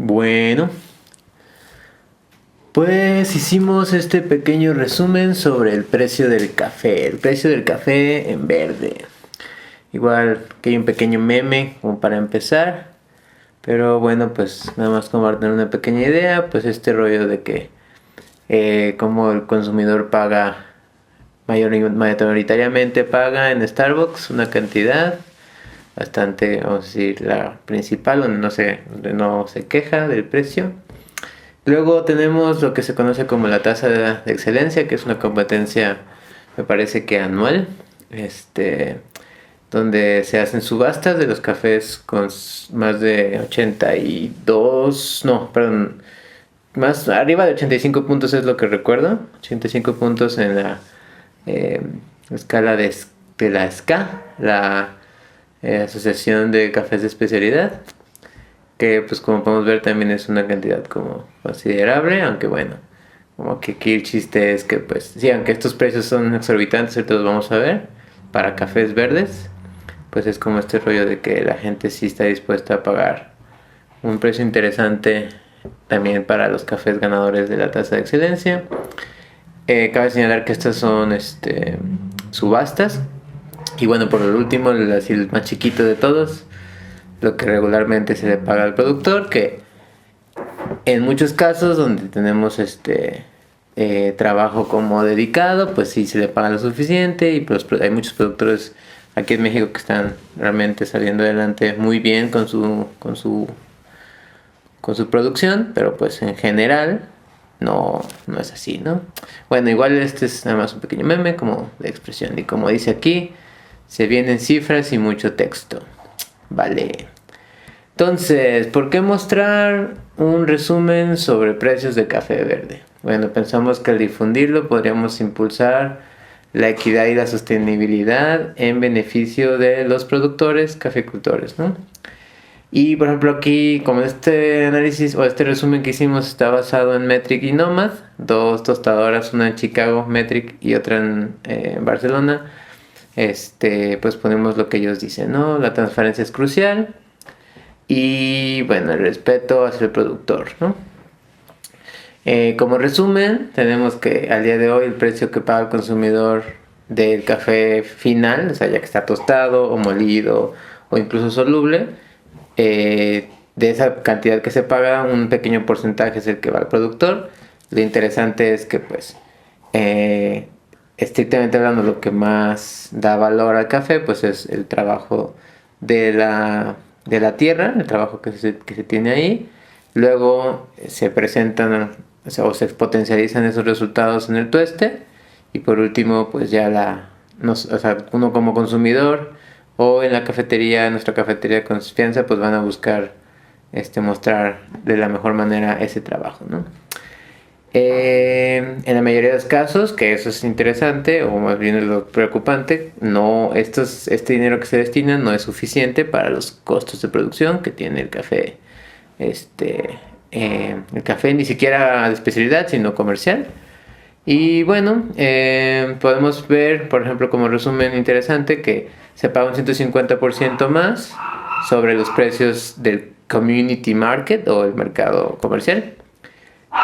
Bueno, pues hicimos este pequeño resumen sobre el precio del café. El precio del café en verde. Igual que hay un pequeño meme como para empezar. Pero bueno, pues nada más como para tener una pequeña idea. Pues este rollo de que como el consumidor paga mayoritariamente paga en Starbucks una cantidad bastante, vamos a decir, la principal, donde no se queja del precio. Luego tenemos lo que se conoce como la tasa de excelencia, que es una competencia, me parece que anual, donde se hacen subastas de los cafés con más de 82, no, perdón, más arriba de 85 puntos es lo que recuerdo, 85 puntos en la eh, escala de la SCA, la Asociación de Cafés de Especialidad, que pues como podemos ver también es una cantidad como considerable, aunque bueno, como que aquí el chiste es que pues sí, aunque estos precios son exorbitantes, ahorita los vamos a ver, para cafés verdes, pues es como este rollo de que la gente sí está dispuesta a pagar un precio interesante también para los cafés ganadores de la tasa de excelencia. Cabe señalar que estas son subastas. Y bueno, por el último, así el más chiquito de todos, lo que regularmente se le paga al productor, que en muchos casos donde tenemos trabajo como dedicado, pues sí se le paga lo suficiente y pues hay muchos productores aquí en México que están realmente saliendo adelante muy bien con su producción, pero pues en general no es así, ¿no? Bueno, igual este es nada más un pequeño meme como de expresión y como dice aquí, se vienen cifras y mucho texto. Vale. Entonces, ¿por qué mostrar un resumen sobre precios de café verde? Bueno, pensamos que al difundirlo podríamos impulsar la equidad y la sostenibilidad en beneficio de los productores caficultores, ¿no? Y por ejemplo aquí, como este análisis o este resumen que hicimos está basado en Metric y Nomad, dos tostadoras, una en Chicago, Metric, y otra en Barcelona, pues ponemos lo que ellos dicen, ¿no? La transparencia es crucial y bueno, el respeto hacia el productor, ¿no? Como resumen, tenemos que al día de hoy el precio que paga el consumidor del café final, o sea, ya que está tostado o molido o incluso soluble, de esa cantidad que se paga, un pequeño porcentaje es el que va al productor. Lo interesante es que, pues, estrictamente hablando, lo que más da valor al café, pues es el trabajo de la tierra, el trabajo que se tiene ahí. Luego se presentan o se potencializan esos resultados en el tueste. Y por último, pues ya o sea, uno como consumidor o en la cafetería, en nuestra cafetería de confianza, pues van a buscar mostrar de la mejor manera ese trabajo, ¿no? En la mayoría de los casos, que eso es interesante, o más bien es lo preocupante, este dinero que se destina no es suficiente para los costos de producción que tiene el café. El café ni siquiera de especialidad, sino comercial. Y bueno, podemos ver, por ejemplo, como resumen interesante, que se paga un 150% más sobre los precios del community market o el mercado comercial.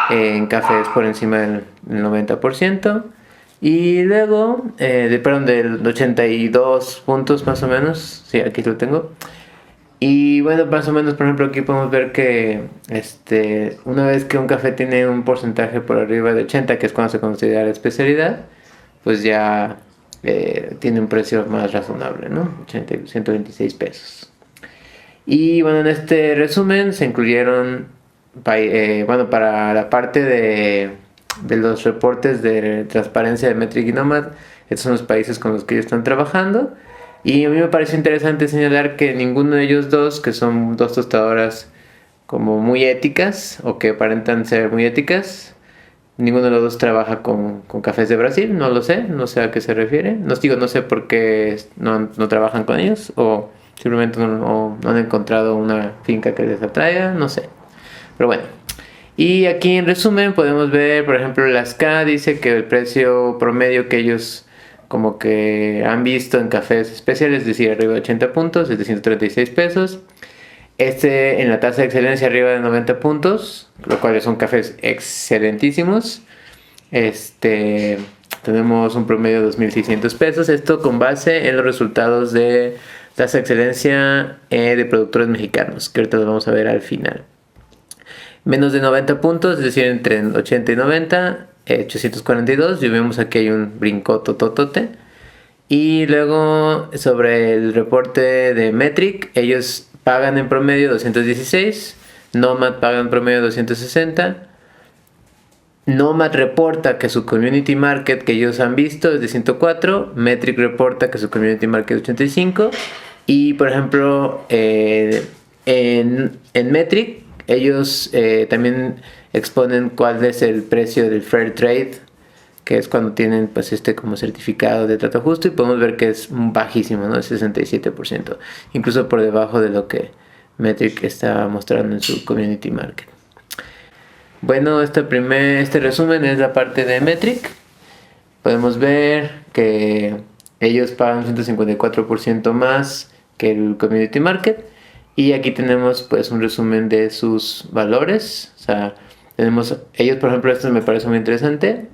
En cafés por encima del 90%. Y luego, perdón, del 82 puntos más o menos. Sí, aquí lo tengo. Y bueno, más o menos, por ejemplo, aquí podemos ver que una vez que un café tiene un porcentaje por arriba de 80, que es cuando se considera especialidad, pues ya tiene un precio más razonable, ¿no? 126 pesos. Y bueno, en este resumen se incluyeron, bueno, para la parte de los reportes de transparencia de Metric y Nomad, estos son los países con los que ellos están trabajando. Y a mí me parece interesante señalar que ninguno de ellos dos, que son dos tostadoras como muy éticas o que aparentan ser muy éticas, ninguno de los dos trabaja con cafés de Brasil, no sé a qué se refiere. No sé por qué no trabajan con ellos o simplemente no han encontrado una finca que les atraiga, no sé. Pero bueno. Y aquí en resumen podemos ver, por ejemplo, la SCA dice que el precio promedio que ellos como que han visto en cafés especiales, es decir, arriba de 80 puntos, es de 136 pesos. En la tasa de excelencia arriba de 90 puntos, lo cual son cafés excelentísimos. Tenemos un promedio de 2.600 pesos. Esto con base en los resultados de tasa de excelencia de productores mexicanos, que ahorita los vamos a ver al final. Menos de 90 puntos, es decir, entre 80 y 90, 842. Y vemos aquí hay un brincoto totote. Y luego sobre el reporte de Metric, ellos pagan en promedio 216, Nomad paga en promedio 260. Nomad reporta que su community market que ellos han visto es de 104, Metric reporta que su community market es 85. Y por ejemplo, en Metric ellos también exponen cuál es el precio del Fair Trade, que es cuando tienen pues como certificado de trato justo, y podemos ver que es bajísimo, ¿no? Es 67%, incluso por debajo de lo que Metric está mostrando en su community market. Bueno, este resumen es la parte de Metric. Podemos ver que ellos pagan 154% más que el community market, y aquí tenemos pues un resumen de sus valores. O sea, ellos, por ejemplo, esto me parece muy interesante.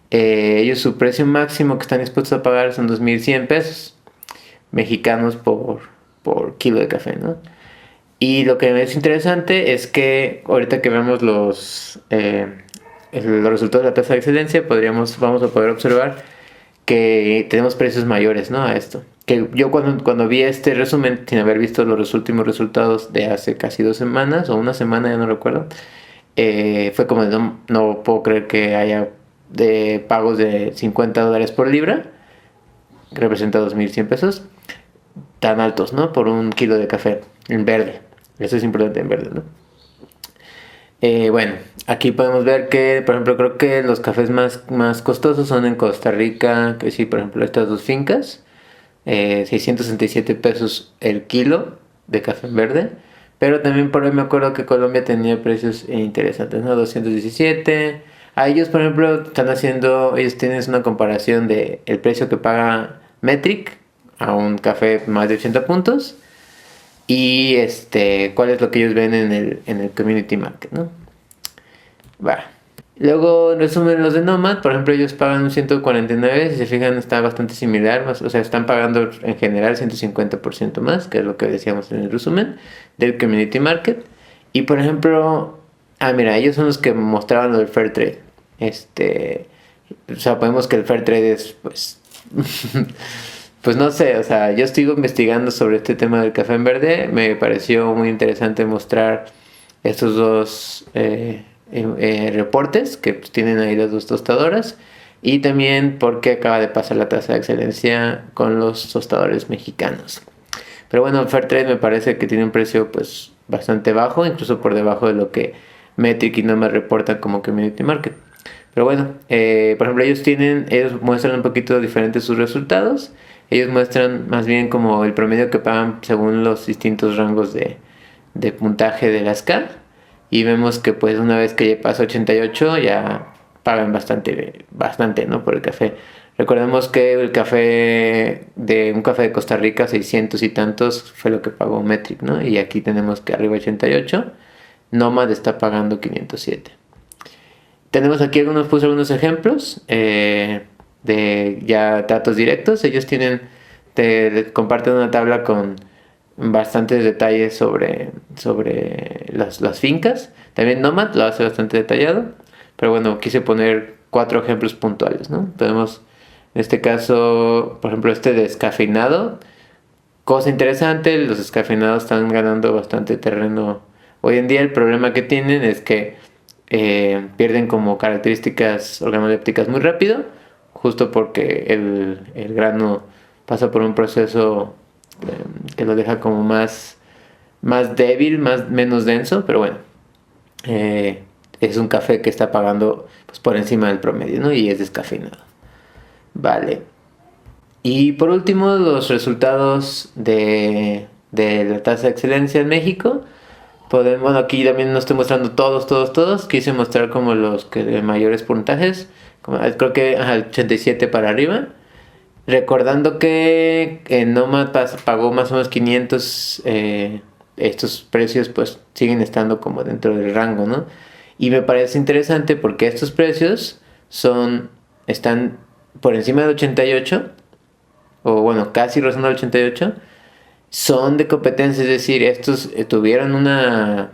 Ellos, su precio máximo que están dispuestos a pagar son 2.100 pesos mexicanos por kilo de café, ¿no? Y lo que es interesante es que ahorita que vemos los resultados de la tasa de excelencia, vamos a poder observar que tenemos precios mayores, ¿no? A esto. Que yo cuando vi este resumen, sin haber visto los últimos resultados de hace casi 2 semanas, o una semana, ya no recuerdo, fue como no puedo creer que haya de pagos de $50 por libra, que representa 2.100 pesos, tan altos, ¿no? Por un kilo de café en verde. Eso es importante en verde, ¿no? Bueno, aquí podemos ver que, por ejemplo, creo que los cafés más costosos son en Costa Rica, que sí, por ejemplo, estas dos fincas, 667 pesos el kilo de café en verde. Pero también por ahí me acuerdo que Colombia tenía precios interesantes, ¿no? 217. A ellos, por ejemplo, ellos tienen una comparación de el precio que paga Metric a un café más de 80 puntos y cuál es lo que ellos ven en el community market, ¿no? Va. Luego, en resumen, los de Nomad, por ejemplo, ellos pagan un 149, si se fijan está bastante similar, o sea, están pagando en general 150% más, que es lo que decíamos en el resumen del community market. Y por ejemplo, mira, ellos son los que mostraban lo del Fair Trade. O sea, podemos que el Fair Trade es, pues, pues no sé, o sea, yo estoy investigando sobre este tema del café en verde, me pareció muy interesante mostrar estos dos reportes que pues, tienen ahí las dos tostadoras, y también porque acaba de pasar la tasa de excelencia con los tostadores mexicanos. Pero bueno, el Fair Trade me parece que tiene un precio pues bastante bajo, incluso por debajo de lo que Metric y Nomad reportan como community market. Pero bueno, por ejemplo, ellos muestran un poquito diferentes sus resultados. Ellos muestran más bien como el promedio que pagan según los distintos rangos de puntaje de la SCA. Y vemos que pues una vez que pasa 88 ya pagan bastante, ¿no? Por el café. Recordemos que un café de Costa Rica, 600 y tantos, fue lo que pagó Metric, ¿no? Y aquí tenemos que arriba 88, Nomad está pagando 507. Tenemos aquí puse algunos ejemplos de ya datos directos. Ellos te comparten una tabla con bastantes detalles sobre las fincas. También Nomad lo hace bastante detallado, pero bueno, quise poner 4 ejemplos puntuales, ¿no? Tenemos en este caso, por ejemplo, descafeinado. Cosa interesante, los descafeinados están ganando bastante terreno hoy en día. El problema que tienen es que pierden como características organolépticas muy rápido, justo porque el grano pasa por un proceso que lo deja como más débil, menos denso, pero bueno, es un café que está pagando pues, por encima del promedio, ¿no? Y es descafeinado. Vale. Y por último, los resultados de la tasa de excelencia en México. Bueno, aquí también no estoy mostrando todos. Quise mostrar como los que de mayores puntajes. Creo que 87 para arriba. Recordando que en Nomad pagó más o menos 500 estos precios pues siguen estando como dentro del rango, ¿no? Y me parece interesante porque estos precios están por encima de 88, o bueno, casi rozando el 88, son de competencia, es decir, estos tuvieron una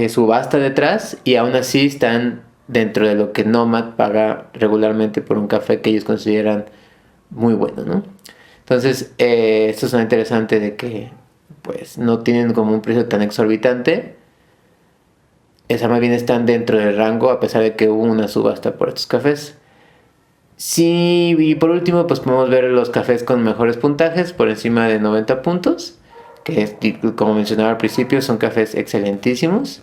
subasta detrás y aún así están dentro de lo que Nomad paga regularmente por un café que ellos consideran muy bueno, ¿no? Entonces, esto es interesante de que pues no tienen como un precio tan exorbitante. Esa más bien están dentro del rango a pesar de que hubo una subasta por estos cafés. Sí, y por último, pues podemos ver los cafés con mejores puntajes por encima de 90 puntos, que como mencionaba al principio, son cafés excelentísimos.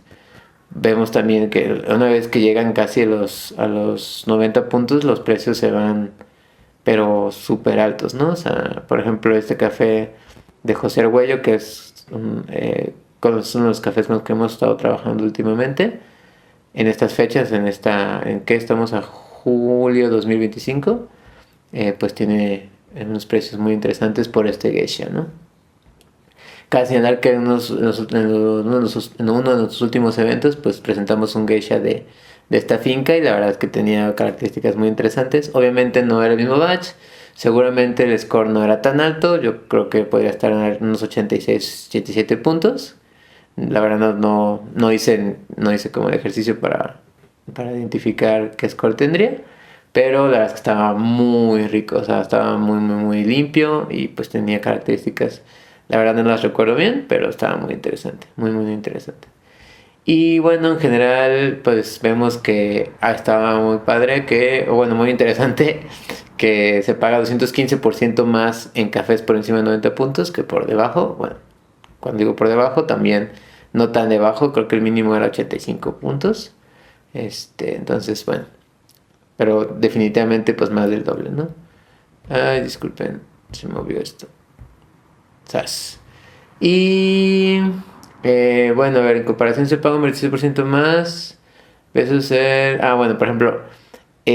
Vemos también que una vez que llegan casi a los 90 puntos, los precios se van, pero súper altos, ¿no? O sea, por ejemplo, este café de José Argüello, que es uno de los cafés con los que hemos estado trabajando últimamente, en estas fechas, en que estamos a julio 2025, pues tiene unos precios muy interesantes por este geisha, ¿no? Cabe señalar que en uno de nuestros últimos eventos, pues presentamos un geisha de esta finca y la verdad es que tenía características muy interesantes. Obviamente no era el mismo batch, seguramente el score no era tan alto, yo creo que podría estar en unos 86, 87 puntos. La verdad no hice como el ejercicio para identificar qué score tendría, pero la verdad es que estaba muy rico, o sea, estaba muy, muy, muy limpio y pues tenía características, la verdad no las recuerdo bien, pero estaba muy interesante, muy, muy interesante. Y bueno, en general, pues vemos que estaba muy padre, o bueno, muy interesante, que se paga 215% más en cafés por encima de 90 puntos que por debajo. Bueno, cuando digo por debajo, también no tan debajo, creo que el mínimo era 85 puntos. Entonces, bueno, pero definitivamente pues más del doble, ¿no? Ay, disculpen, se movió esto. ¡Zas! Y bueno, a ver, en comparación se paga un 26% más. Eso ser. Ah, bueno, por ejemplo,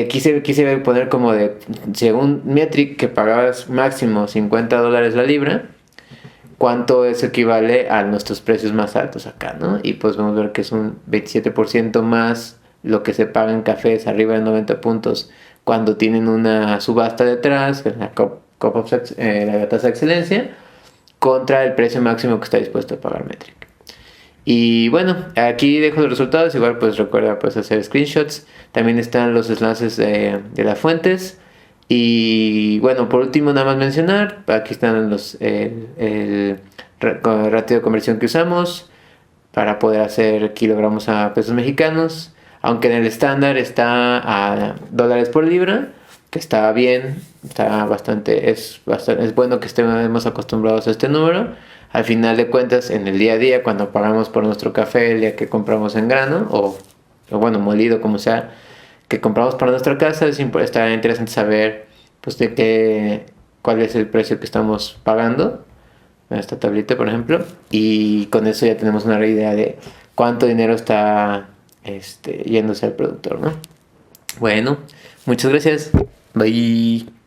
quise poner como de. Según Metric, que pagabas máximo $50 la libra, ¿cuánto eso equivale a nuestros precios más altos acá, ¿no? Y pues vamos a ver que es un 27% más lo que se paga en cafés arriba de 90 puntos cuando tienen una subasta detrás, que es la tasa de excelencia, contra el precio máximo que está dispuesto a pagar Metric. Y bueno, aquí dejo los resultados. Igual pues recuerda pues hacer screenshots. También están los enlaces de las fuentes. Y bueno, por último nada más mencionar, aquí están el ratio de conversión que usamos para poder hacer kilogramos a pesos mexicanos. Aunque en el estándar está a dólares por libra, que está bien, es bueno que estemos acostumbrados a este número. Al final de cuentas, en el día a día, cuando pagamos por nuestro café, el día que compramos en grano, o bueno, molido, como sea, que compramos para nuestra casa, está interesante saber pues cuál es el precio que estamos pagando en esta tablita, por ejemplo, y con eso ya tenemos una idea de cuánto dinero está yéndose al productor, ¿no? Bueno, muchas gracias. Bye.